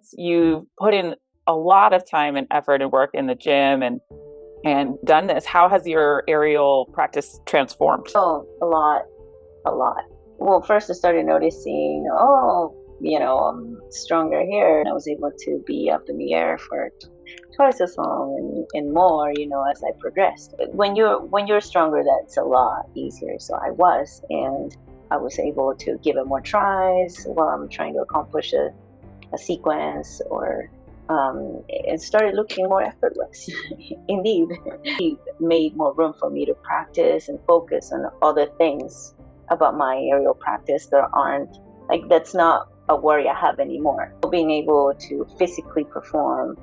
since you've put in a lot of time and effort and work in the gym and done this, how has your aerial practice transformed? Oh, a lot, a lot. Well, first I started noticing, I'm stronger here. I was able to be up in the air for twice as long and more, as I progressed. When you're stronger, that's a lot easier. So I was, and I was able to give it more tries while I'm trying to accomplish a sequence or it started looking more effortless. Indeed, it made more room for me to practice and focus on other things about my aerial practice that aren't like that's not a worry I have anymore. Being able to physically perform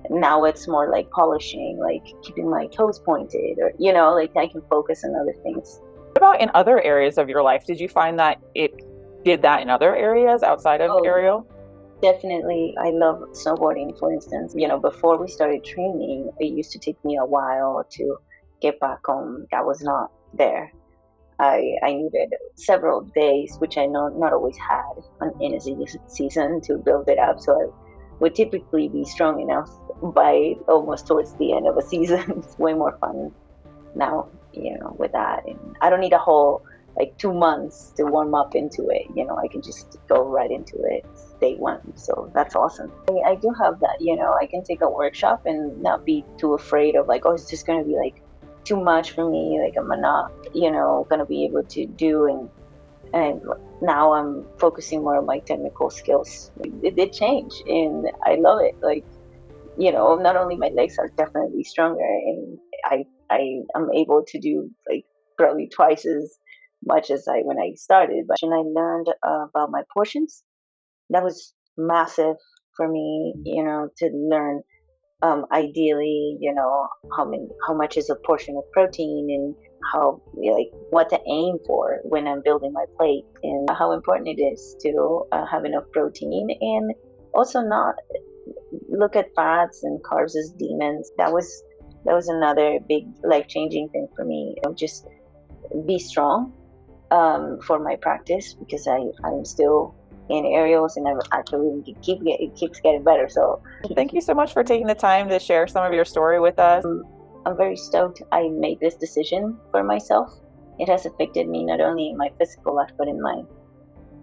now, it's more like polishing, like keeping my toes pointed, or like I can focus on other things. What about in other areas of your life? Did you find that it did that in other areas outside of Oh, aerial? definitely. I love snowboarding, for instance. Before we started training, it used to take me a while to get back home. I was not there. I needed several days, which I know not always had in a season to build it up. So I would typically be strong enough by almost towards the end of a season. It's way more fun now, with that. And I don't need a whole like 2 months to warm up into it. I can just go right into it day one. So that's awesome. I do have that, I can take a workshop and not be too afraid of like, oh, it's just going to be like too much for me. Like I'm not, going to be able to do. And now I'm focusing more on my technical skills. It did change and I love it. Like, not only my legs are definitely stronger, and I am able to do like probably twice as much as I when I started. But and I learned about my portions. That was massive for me, to learn. Ideally, how much is a portion of protein and how like what to aim for when I'm building my plate, and how important it is to have enough protein and also not look at fats and carbs as demons. That was another big life changing thing for me. Just be strong for my practice because I'm still in aerials and I'm actually it keeps getting better. So Thank you so much for taking the time to share some of your story with us. I'm very stoked I made this decision for myself. It has affected me not only in my physical life but in my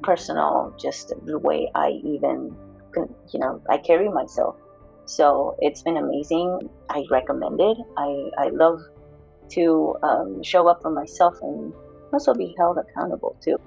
personal, just the way I even I carry myself. So it's been amazing. I recommend it. I love to show up for myself and also be held accountable too.